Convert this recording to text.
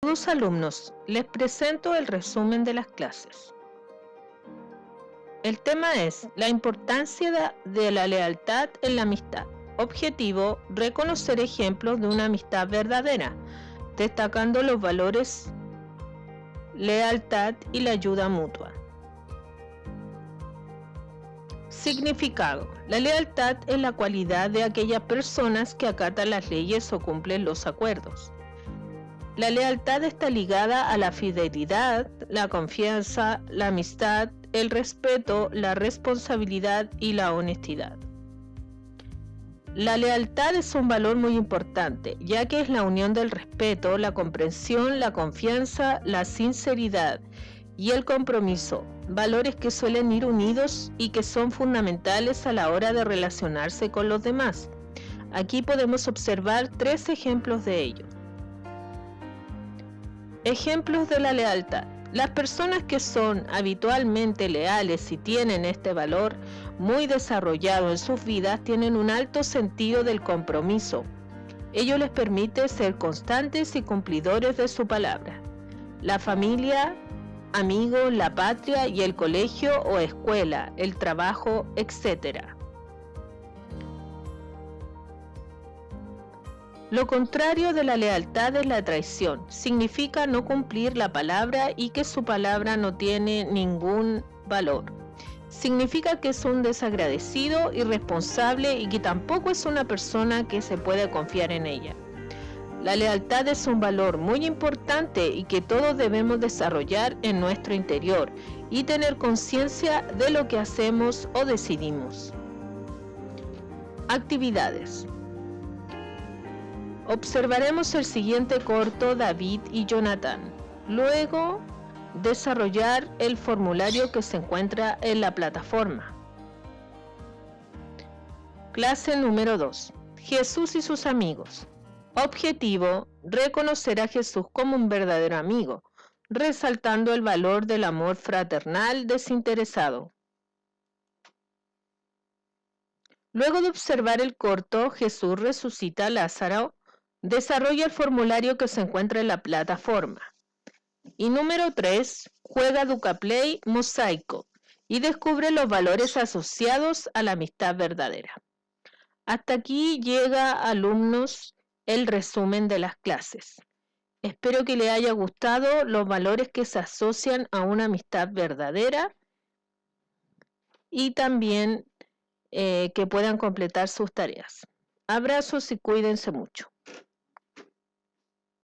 Saludos alumnos, les presento el resumen de las clases. El tema es la importancia de la lealtad en la amistad. Objetivo, reconocer ejemplos de una amistad verdadera, destacando los valores lealtad y la ayuda mutua. Significado, la lealtad es la cualidad de aquellas personas que acatan las leyes o cumplen los acuerdos. La lealtad está ligada a la fidelidad, la confianza, la amistad, el respeto, la responsabilidad y la honestidad. La lealtad es un valor muy importante, ya que es la unión del respeto, la comprensión, la confianza, la sinceridad y el compromiso, valores que suelen ir unidos y que son fundamentales a la hora de relacionarse con los demás. Aquí podemos observar 3 ejemplos de ello. Ejemplos de la lealtad. Las personas que son habitualmente leales y tienen este valor muy desarrollado en sus vidas tienen un alto sentido del compromiso. Ello les permite ser constantes y cumplidores de su palabra. La familia, amigos, la patria y el colegio o escuela, el trabajo, etc. Lo contrario de la lealtad es la traición. Significa no cumplir la palabra y que su palabra no tiene ningún valor. Significa que es un desagradecido, irresponsable y que tampoco es una persona que se puede confiar en ella. La lealtad es un valor muy importante y que todos debemos desarrollar en nuestro interior y tener conciencia de lo que hacemos o decidimos. Actividades. Observaremos el siguiente corto David y Jonathan. Luego, desarrollar el formulario que se encuentra en la plataforma. Clase número 2. Jesús y sus amigos. Objetivo, reconocer a Jesús como un verdadero amigo, resaltando el valor del amor fraternal desinteresado. Luego de observar el corto Jesús resucita a Lázaro, desarrolla el formulario que se encuentra en la plataforma. Y número 3, juega Ducaplay Mosaico y descubre los valores asociados a la amistad verdadera. Hasta aquí llega, alumnos, el resumen de las clases. Espero que les haya gustado los valores que se asocian a una amistad verdadera y también que puedan completar sus tareas. Abrazos y cuídense mucho.